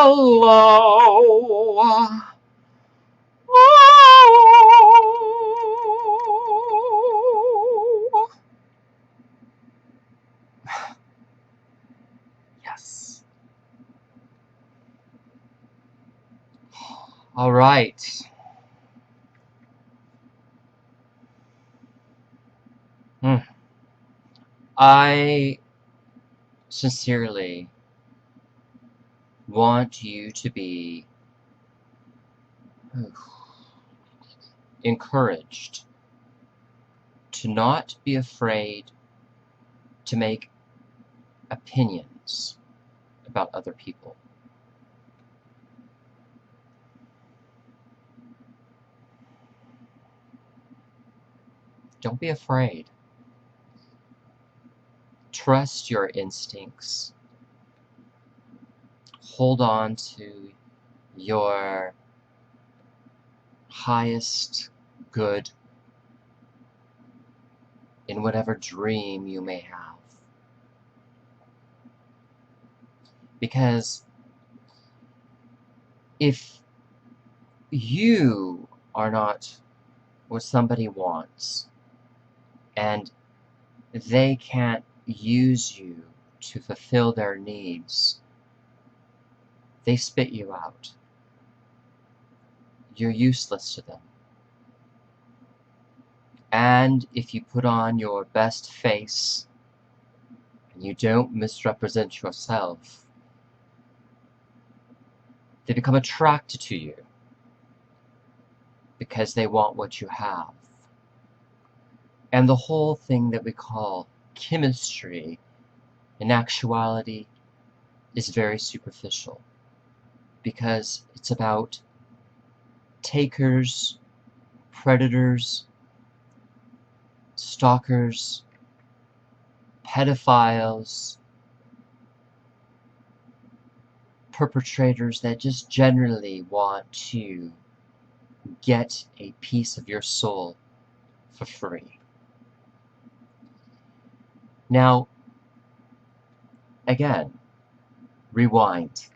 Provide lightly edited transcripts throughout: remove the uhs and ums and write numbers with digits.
Hello. Yes. All right. I sincerely want you to be encouraged to not be afraid to make opinions about other people. Don't be afraid. Trust your instincts. Hold on to your highest good in whatever dream you may have. Because if you are not what somebody wants and they can't use you to fulfill their needs, they spit you out. You're useless to them. And if you put on your best face and you don't misrepresent yourself, they become attracted to you because they want what you have. And the whole thing that we call chemistry, in actuality, is very superficial, because it's about takers, predators, stalkers, pedophiles, perpetrators that just generally want to get a piece of your soul for free. Now, again, rewind.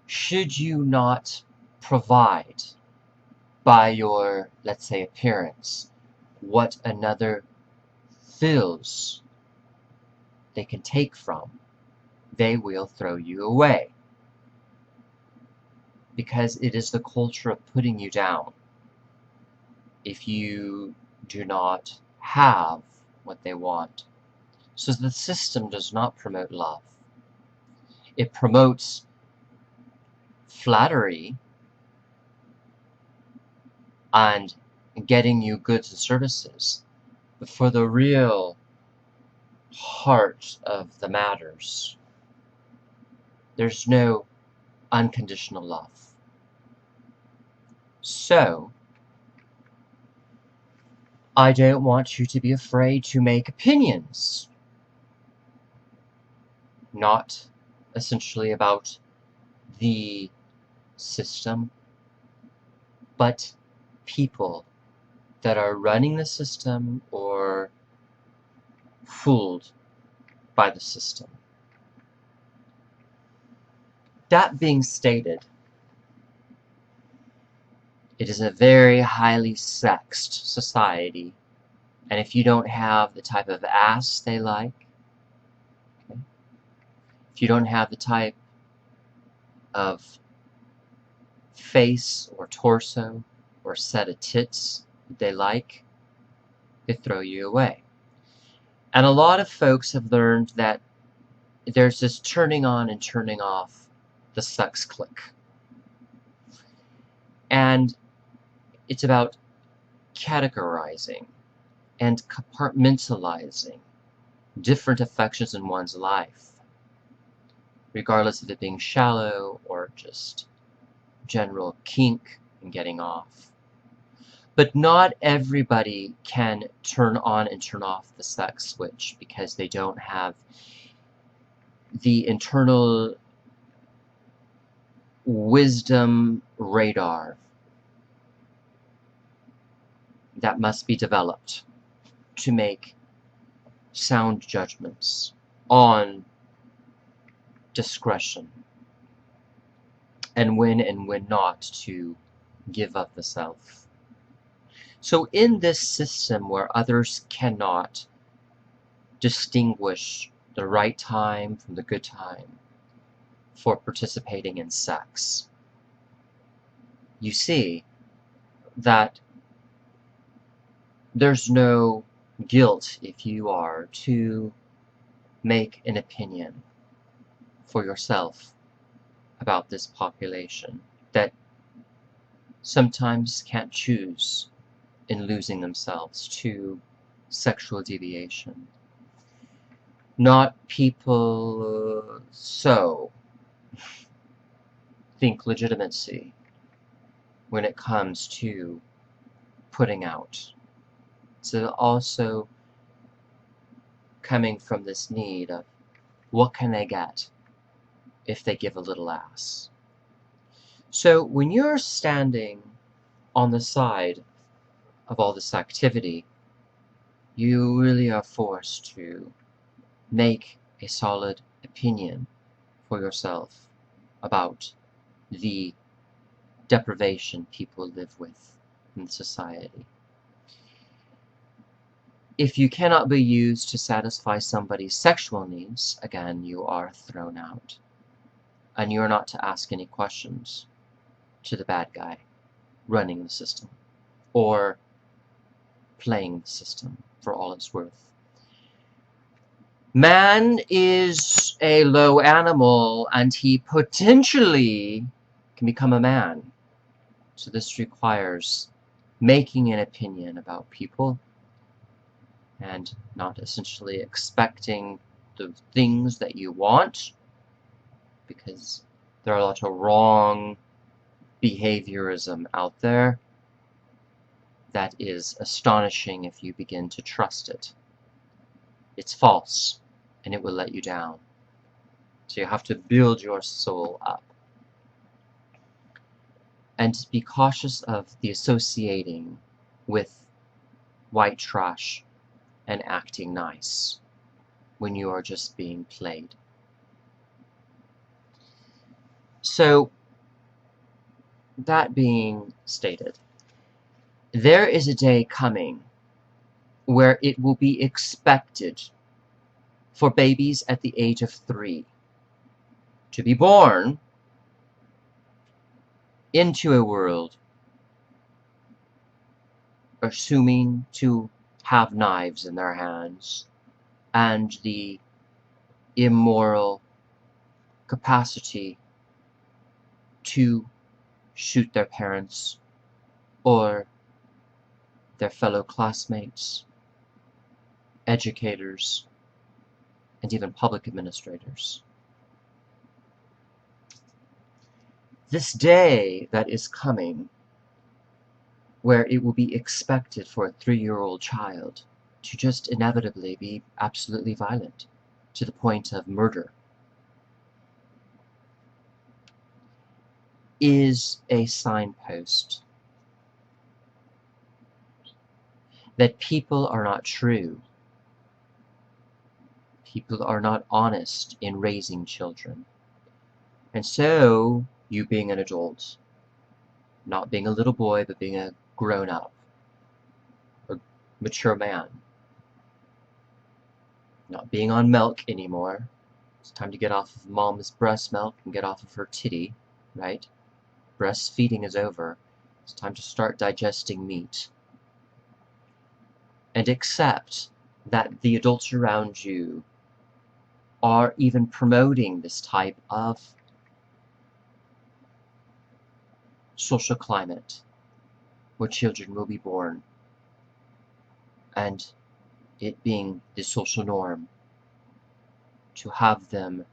Should you not provide by your, let's say, appearance, what another feels they can take from, they will throw you away. Because it is the culture of putting you down if you do not have what they want. So the system does not promote love. It promotes flattery and getting you goods and services. But for the real heart of the matters, there's no unconditional love. So, I don't want you to be afraid to make opinions. Not essentially about the system, but people that are running the system or fooled by the system. That being stated, it is a very highly sexed society, and if you don't have the type of ass they like, okay, if you don't have the type of face or torso or set of tits that they like, they throw you away. And a lot of folks have learned that there's this turning on and turning off the sex click. And it's about categorizing and compartmentalizing different affections in one's life, regardless of it being shallow or just general kink and getting off. But not everybody can turn on and turn off the sex switch because they don't have the internal wisdom radar that must be developed to make sound judgments on discretion. and when not to give up the self. So in this system where others cannot distinguish the right time from the good time for participating in sex, you see that there's no guilt if you are to make an opinion for yourself about this population that sometimes can't choose in losing themselves to sexual deviation. Not people so think legitimacy when it comes to putting out. So also coming from this need of what can they get if they give a little ass. So when you're standing on the side of all this activity, you really are forced to make a solid opinion for yourself about the deprivation people live with in society. If you cannot be used to satisfy somebody's sexual needs, again, you are thrown out. And you are not to ask any questions to the bad guy running the system or playing the system for all it's worth. Man is a low animal and he potentially can become a man. So this requires making an opinion about people and not essentially expecting the things that you want, because there are a lot of wrong behaviorism out there that is astonishing if you begin to trust it. It's false and it will let you down. So you have to build your soul up. And be cautious of the associating with white trash and acting nice when you are just being played. So, that being stated, there is a day coming where it will be expected for babies at the age of 3 to be born into a world assuming to have knives in their hands and the immoral capacity to shoot their parents or their fellow classmates, educators, and even public administrators. This day that is coming, where it will be expected for a 3-year-old child to just inevitably be absolutely violent to the point of murder, is a signpost that people are not true. People are not honest in raising children. And so, you being an adult, not being a little boy, but being a grown-up, or mature man, not being on milk anymore. It's time to get off of mom's breast milk and get off of her titty, right? Breastfeeding is over. It's time to start digesting meat. And accept that the adults around you are even promoting this type of social climate where children will be born, and it being the social norm to have them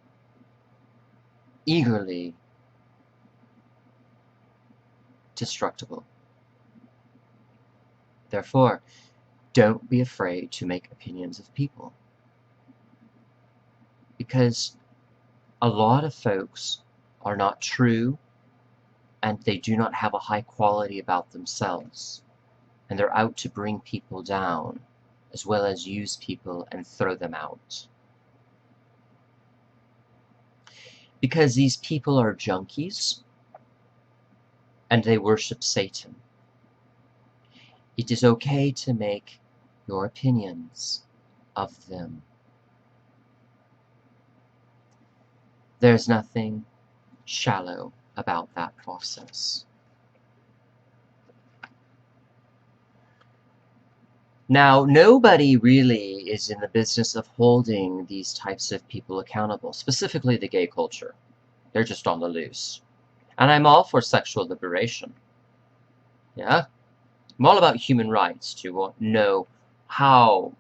eagerly destructible. Therefore, don't be afraid to make opinions of people, because a lot of folks are not true and they do not have a high quality about themselves, and they're out to bring people down as well as use people and throw them out. Because these people are junkies, and they worship Satan. It is okay to make your opinions of them. There's nothing shallow about that process. Now, nobody really is in the business of holding these types of people accountable, specifically the gay culture. They're just on the loose. And I'm all for sexual liberation. Yeah? I'm all about human rights to know how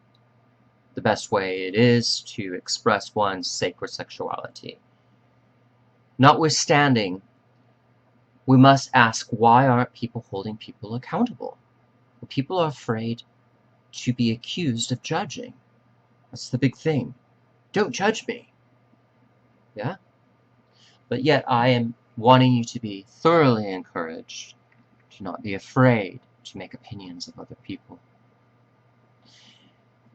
the best way it is to express one's sacred sexuality. Notwithstanding, we must ask, why aren't people holding people accountable? Well, people are afraid to be accused of judging. That's the big thing. Don't judge me. Yeah? But yet I am wanting you to be thoroughly encouraged to not be afraid to make opinions of other people.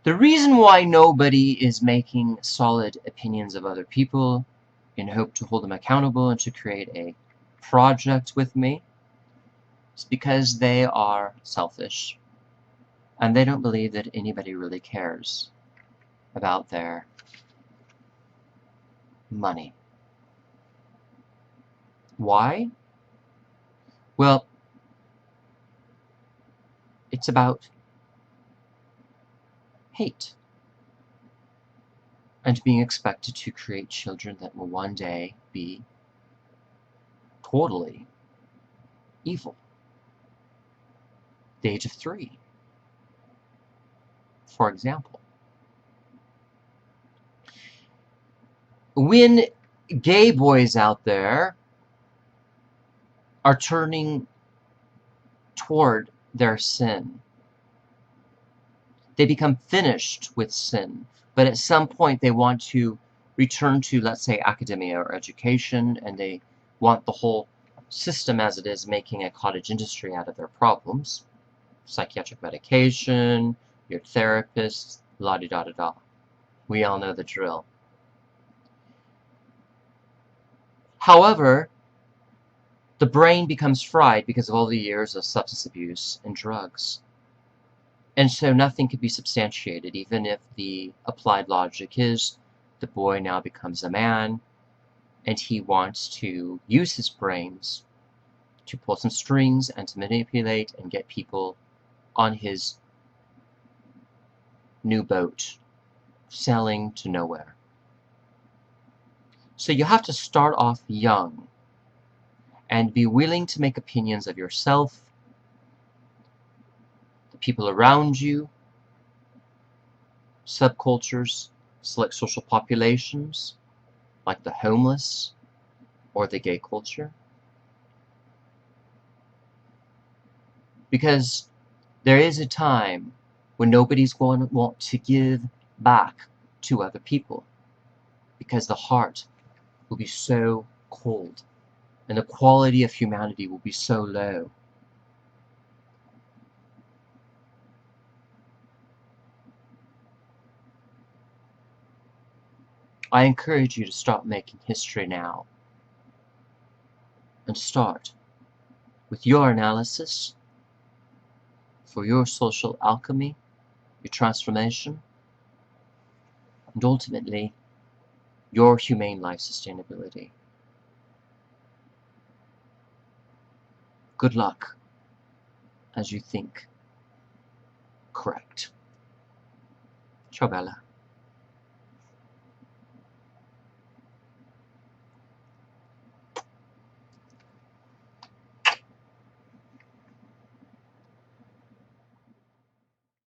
The reason why nobody is making solid opinions of other people in hope to hold them accountable and to create a project with me is because they are selfish and they don't believe that anybody really cares about their money. Why? Well, it's about hate and being expected to create children that will one day be totally evil. The age of 3, for example. When gay boys out there are turning toward their sin, they become finished with sin, but at some point they want to return to, let's say, academia or education, and they want the whole system as it is making a cottage industry out of their problems. Psychiatric medication, your therapist, la-di-da-da-da. We all know the drill. However, the brain becomes fried because of all the years of substance abuse and drugs. And so nothing can be substantiated, even if the applied logic is the boy now becomes a man and he wants to use his brains to pull some strings and to manipulate and get people on his new boat, sailing to nowhere. So you have to start off young and be willing to make opinions of yourself, the people around you, subcultures, select social populations, like the homeless or the gay culture. Because there is a time when nobody's going to want to give back to other people, because the heart will be so cold and the quality of humanity will be so low. I encourage you to stop making history now and start with your analysis for your social alchemy, your transformation, and ultimately your humane life sustainability. Good luck as you think correct. Ciao, Bella.